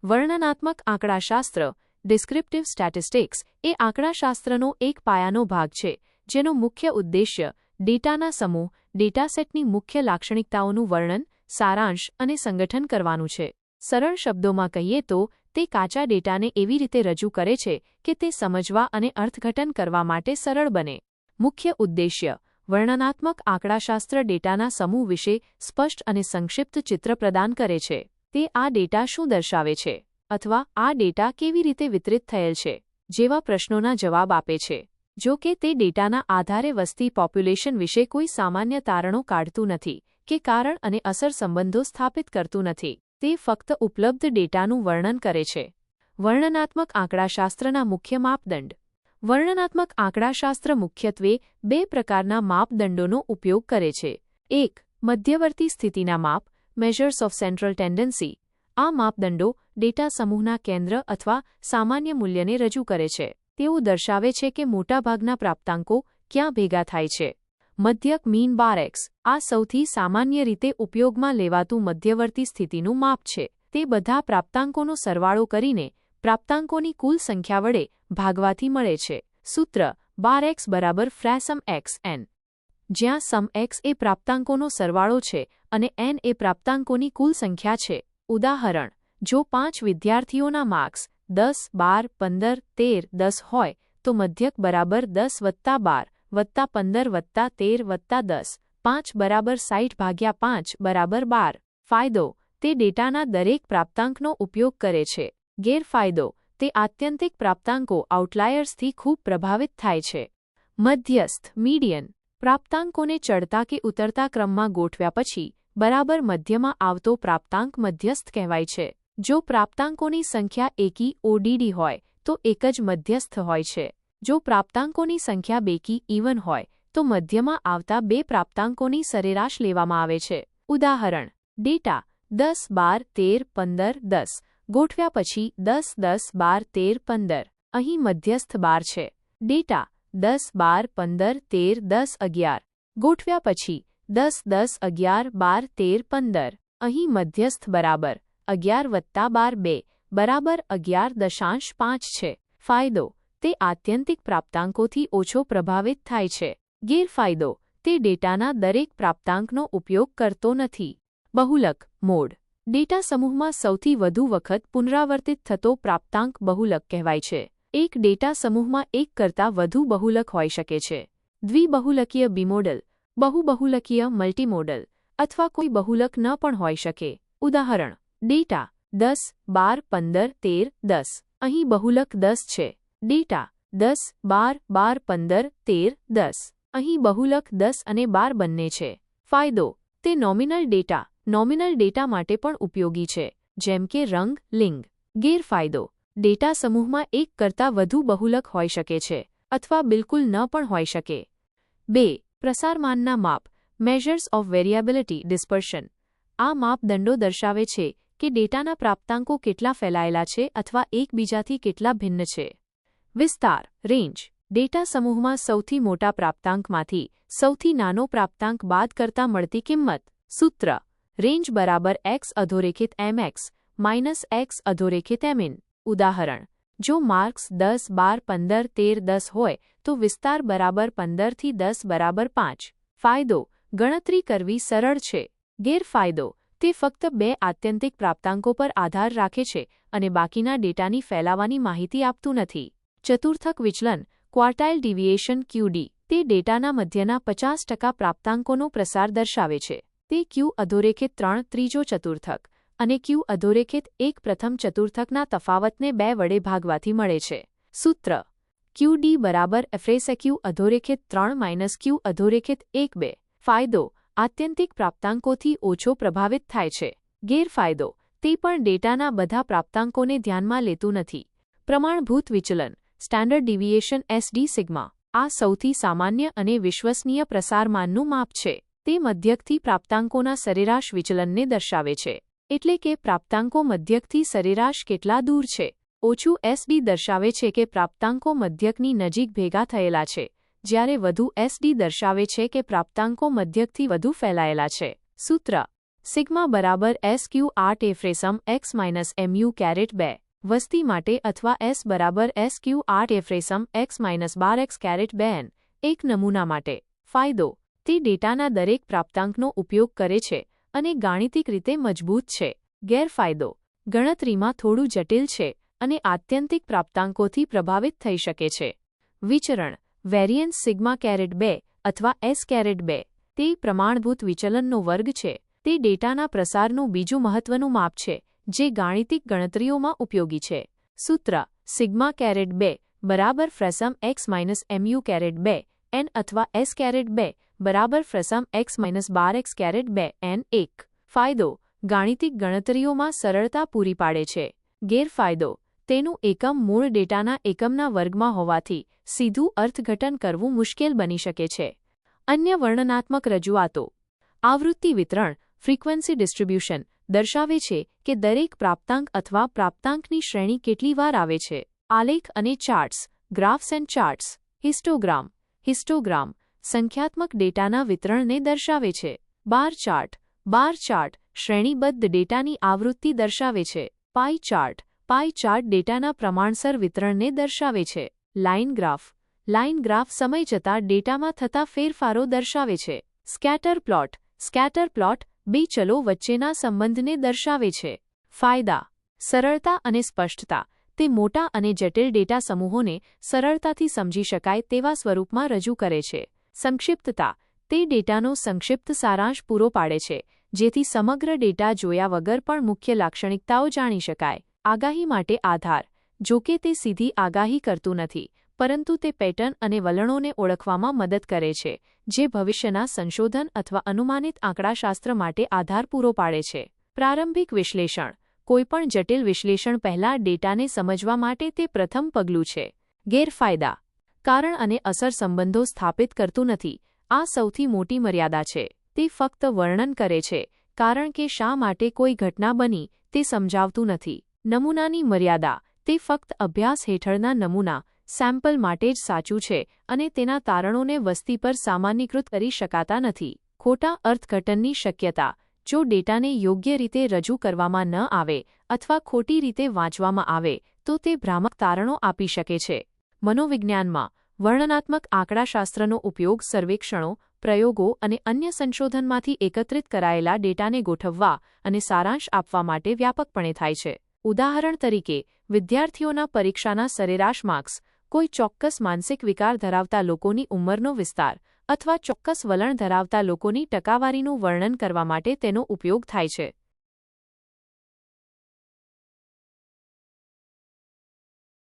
વર્ણનાત્મક આંકડાશાસ્ત્ર descriptive statistics એ આંકડાશાસ્ત્રનો એક પાયાનો ભાગ છે, જેનો મુખ્ય ઉદ્દેશ્ય ડેટાના સમૂહ ડેટાસેટની મુખ્ય લાક્ષણિકતાઓનું વર્ણન, સારાંશ અને સંગઠન કરવાનું છે. સરળ શબ્દોમાં કહીએ તો તે કાચા ડેટાને એવી રીતે રજૂ કરે છે કે તે સમજવા અને અર્થઘટન કરવા માટે સરળ બને. મુખ્ય ઉદ્દેશ્ય વર્ણનાત્મક આંકડાશાસ્ત્ર ડેટાના સમૂહ વિશે સ્પષ્ટ અને સંક્ષિપ્ત ચિત્ર પ્રદાન કરે છે. તે આ ડેટા શું દર્શાવે છે અથવા આ ડેટા કેવી રીતે વિતરિત થયેલ છે જેવા પ્રશ્નોના જવાબ આપે છે. જો કે તે ડેટાના આધારે વસ્તી પોપ્યુલેશન વિશે કોઈ સામાન્ય તારણો કાઢતું નથી કે કારણ અને અસર સંબંધો સ્થાપિત કરતું નથી. તે ફક્ત ઉપલબ્ધ ડેટાનું વર્ણન કરે છે. વર્ણનાત્મક આંકડાશાસ્ત્રના મુખ્ય માપદંડ. વર્ણનાત્મક આંકડાશાસ્ત્ર મુખ્યત્વે બે પ્રકારના માપદંડોનો ઉપયોગ કરે છે. 1. મધ્યવર્તી સ્થિતિના માપ મેઝર્સ ઓફ સેન્ટ્રલ ટેન્ડન્સી. આ માપદંડો ડેટા સમૂહના કેન્દ્ર અથવા સામાન્ય મૂલ્યને રજૂ કરે છે. તેઓ દર્શાવે છે કે મોટાભાગના પ્રાપ્તાંકો ક્યાં ભેગા થાય છે. મધ્યક મીન બાર એક્સ. આ સૌથી સામાન્ય રીતે ઉપયોગમાં લેવાતું મધ્યવર્તી સ્થિતિનું માપ છે. તે બધા પ્રાપ્તાંકોનો સરવાળો કરીને પ્રાપ્તાંકોની કુલ સંખ્યા વડે ભાગવાથી મળે છે. સૂત્ર બાર એક્સ બરાબર ફ્રેસમ એક્સ એન, જ્યાં સમ એક્સ એ પ્રાપ્તાંકોનો સરવાળો છે અને એન એ પ્રાપ્તાંકોની કુલ સંખ્યા છે. ઉદાહરણ: જો 5 વિદ્યાર્થીઓના માર્ક્સ 10, 12, 15, 13, 10 હોય તો મધ્યક બરાબર 10 વત્તા 12 વત્તા 15 વત્તા 13 વત્તા 10, 5 બરાબર 60 ભાગ્યા 5 બરાબર 12. ફાયદો: તે ડેટાના દરેક પ્રાપ્તાંકનો ઉપયોગ કરે છે. ગેરફાયદો: તે આત્યંતિક પ્રાપ્તાંકો આઉટલાયર્સથી ખૂબ પ્રભાવિત થાય છે. મધ્યસ્થ મીડિયન. પ્રાપ્તાંકોને ચડતા કે ઉતરતા ક્રમમાં ગોઠવ્યા પછી બરાબર મધ્યમાં આવતો પ્રાપ્તાંક મધ્યસ્થ કહેવાય છે. જો પ્રાપ્તાંકોની સંખ્યા એકી ODD હોય તો એક જ મધ્યસ્થ હોય છે. જો પ્રાપ્તાંકોની સંખ્યા બેકી ઇવન હોય તો મધ્યમાં આવતા બે પ્રાપ્તાંકોની સરેરાશ લેવામાં આવે છે. ઉદાહરણ: ડેટા 10, 12, 13, 15, 10 ગોઠવ્યા પછી 10, 10, 12, 13, 15. અહીં મધ્યસ્થ 12 છે. ડેટા 10, 12, 15, 13, 10, 11 ગોઠવ્યા પછી 10, 10, 11, 12, 13, 15. અહીં મધ્યસ્થ બરાબર 11 વત્તા 12 2 બરાબર 11.5 છે. ફાયદો: તે આત્યંતિક પ્રાપ્તાંકોથી ઓછો પ્રભાવિત થાય છે. ગેરફાયદો: તે ડેટાના દરેક પ્રાપ્તાંકનો ઉપયોગ કરતો નથી. બહુલક મોડ. ડેટા સમૂહમાં સૌથી વધુ વખત પુનરાવર્તિત થતો પ્રાપ્તાંક બહુલક કહેવાય છે. એક ડેટા સમૂહમાં એક કરતાં વધુ બહુલક હોઈ શકે છે. દ્વિબહુલકીય બિમોડલ, બહુબહુલકીય મલ્ટીમોડલ અથવા કોઈ બહુલક ન પણ હોઈ શકે. ઉદાહરણ: ડેટા 10, 12, 15, 13, 10. અહીં બહુલક 10 છે. ડેટા 10, 12, 12, 15, 13, 10. અહીં બહુલક 10 અને 12 બંને છે. ફાયદો: તે નોમિનલ ડેટા માટે પણ ઉપયોગી છે, જેમ કે રંગ, લિંગ. ગેરફાયદો: ડેટા સમૂહમાં એક કરતાં વધુ બહુલક હોઈ શકે છે અથવા બિલકુલ ન પણ હોઈ શકે. 2. પ્રસારમાનના માપ મેઝર્સ ઓફ વેરિયેબિલિટી ડિસ્પર્શન. આ માપદંડો દર્શાવે છે કે ડેટાના પ્રાપ્તાંકો કેટલા ફેલાયેલા છે અથવા એકબીજાથી કેટલા ભિન્ન છે. વિસ્તાર રેન્જ. ડેટા સમૂહમાં સૌથી મોટા પ્રાપ્તાંકમાંથી સૌથી નાનો પ્રાપ્તાંક બાદ કરતા મળતી કિંમત. સૂત્ર રેન્જ બરાબર x અધોરેખિત mx minus x અધોરેખિત min. ઉદાહરણ: જો માર્ક્સ 10, 12, 15, 13, 10 હોય તો વિસ્તાર બરાબર 15 થી 10 બરાબર 5. ફાયદો: ગણતરી કરવી સરળ છે. ગેરફાયદો: તે ફક્ત બે આત્યંતિક પ્રાપ્તાંકો પર આધાર રાખે છે અને બાકીના ડેટાની ફેલાવાની માહિતી આપતું નથી. ચતુર્થક વિચલન ક્વાર્ટાઇલ ડિવિએશન QD. તે ડેટાના મધ્યના 50% પ્રાપ્તાંકોનો પ્રસાર દર્શાવે છે. તે Q અધોરેખિત 3 ત્રીજો ચતુર્થક અને Q અધોરેખિત 1 પ્રથમ ચતુર્થકના તફાવતને 2 વડે ભાગવાથી મળે છે. સૂત્ર QD બરાબર FSQ અધોરેખિત 3 માઇનસ Q અધોરેખિત 1 2. ફાયદો: આત્યંતિક પ્રાપ્તાંકોથી ઓછો પ્રભાવિત થાય છે. ગેરફાયદો: તે પણ ડેટાના બધા પ્રાપ્તાંકોને ધ્યાનમાં લેતું નથી. પ્રમાણભૂત વિચલન સ્ટાન્ડર્ડ ડિવિએશન SD સિગ્મા. આ સૌથી સામાન્ય અને વિશ્વસનીય પ્રસારમાનનું માપ છે. તે મધ્યકથી પ્રાપ્તાંકોના સરેરાશ વિચલનને દર્શાવે છે. એટલે કે પ્રાપ્તાંકો મધ્યકથી સરેરાશ કેટલા દૂર છે. ઓછું SD દર્શાવે છે કે પ્રાપ્તાંકો મધ્યકની નજીક ભેગા થયેલા છે, જ્યારે વધુ SD દર્શાવે છે કે પ્રાપ્તાંકો મધ્યકથી વધુ ફેલાયેલા છે. સૂત્ર સિગ્મા બરાબર SQ8 x -mu²2 વસ્તી માટે અથવા S બરાબર SQ8 x -12x²2 એક નમૂના માટે. ફાયદો: તે ડેટાના દરેક પ્રાપ્તાંકનો ઉપયોગ કરે છે અને ગાણિતિક રીતે મજબૂત છે. ગેરફાયદો: ગણતરીમાં થોડું જટિલ છે અને આત્યંતિક પ્રાપ્તાંકોથી પ્રભાવિત થઈ શકે છે. વિચરણ: વેરિયન્સ સિગ્મા²2 અથવા S²2 તે પ્રમાણભૂત વિચલનનો વર્ગ છે. તે ડેટાના પ્રસારનું બીજું મહત્વનું માપ છે જે ગાણિતિક ગણતરીઓમાં ઉપયોગી છે. સૂત્ર: સિગ્મા²2 બરાબર ફ્રેસમ x -mu²2 n અથવા S²2 બરાબર ફ્રેસમ x -12x²2 n 1. ફાયદો: ગાણિતિક ગણતરીઓમાં સરળતા પૂરી પાડે છે. ગેરફાયદો: તેનું એકમ મૂળ ડેટાના એકમના વર્ગમાં હોવાથી સીધું અર્થઘટન કરવું મુશ્કેલ બની શકે છે. અન્ય વર્ણનાત્મક રજૂઆતો: આવૃત્તિ વિતરણ ફ્રીક્વન્સી ડિસ્ટ્રીબ્યુશન દર્શાવે છે કે દરેક પ્રાપ્તાંક અથવા પ્રાપ્તાંકની શ્રેણી કેટલી વાર આવે છે. આલેખ અને charts graphs and charts. Histogram સંખ્યાત્મક ડેટાના વિતરણને દર્શાવે છે. બાર ચાર્ટ શ્રેણીબદ્ધ ડેટાની આવૃત્તિ દર્શાવે છે. પાઈ ચાર્ટ ડેટાના પ્રમાણસર વિતરણને દર્શાવે છે. લાઇન ગ્રાફ સમય જતાં ડેટામાં થતા ફેરફારો દર્શાવે છે. સ્કેટર પ્લોટ બે ચલો વચ્ચેના સંબંધને દર્શાવે છે. ફાયદા: સરળતા અને સ્પષ્ટતા તે મોટા અને જટિલ ડેટા સમૂહોને સરળતાથી સમજી શકાય તેવા સ્વરૂપમાં રજૂ કરે છે. સંક્ષિપ્તતા તે ડેટાનો સંક્ષિપ્ત સારાંશ પૂરો પાડે છે જેથી સમગ્ર ડેટા જોયા વગર પણ મુખ્ય લાક્ષણિકતાઓ જાણી શકાય. આગાહી માટે આધાર જો કે તે સીધી આગાહી કરતું નથી, પરંતુ તે પેટર્ન અને વલણોને ઓળખવામાં મદદ કરે છે જે ભવિષ્યના સંશોધન અથવા અનુમાનિત આંકડાશાસ્ત્ર માટે આધાર પૂરો પાડે છે. પ્રારંભિક વિશ્લેષણ કોઈપણ જટિલ વિશ્લેષણ પહેલાં ડેટાને સમજવા માટે તે પ્રથમ પગલું છે. ગેરફાયદા: કારણ અને અસર સંબંધો સ્થાપિત કરતું નથી. આ સૌથી મોટી મર્યાદા છે. તે ફક્ત વર્ણન કરે છે કારણ કે શા માટે કોઈ ઘટના બની તે સમજાવતું નથી. નમૂનાની મર્યાદા તે ફક્ત અભ્યાસ હેઠળના નમૂના સેમ્પલ માટે જ સાચું છે અને તેના તારણોને વસ્તી પર સામાન્યીકૃત કરી શકાતા નથી. ખોટા અર્થઘટનની શક્યતા જો ડેટાને યોગ્ય રીતે રજૂ કરવામાં ન આવે અથવા ખોટી રીતે વાંચવામાં આવે તો તે ભ્રામક તારણો આપી શકે છે. મનોવિજ્ઞાનમાં વર્ણનાત્મક આંકડાશાસ્ત્રનો ઉપયોગ સર્વેક્ષણો, પ્રયોગો અને અન્ય સંશોધનમાંથી એકત્રિત કરાયેલા ડેટાને ગોઠવવા અને સારાંશ આપવા માટે વ્યાપકપણે થાય છે. ઉદાહરણ તરીકે, વિદ્યાર્થીઓના પરીક્ષાના સરેરાશ માર્ક્સ, કોઈ ચોક્કસ માનસિક વિકાર ધરાવતા લોકોની ઉંમરનો વિસ્તાર અથવા ચોક્કસ વલણ ધરાવતા લોકોની ટકાવારીનું વર્ણન કરવા માટે તેનો ઉપયોગ થાય છે.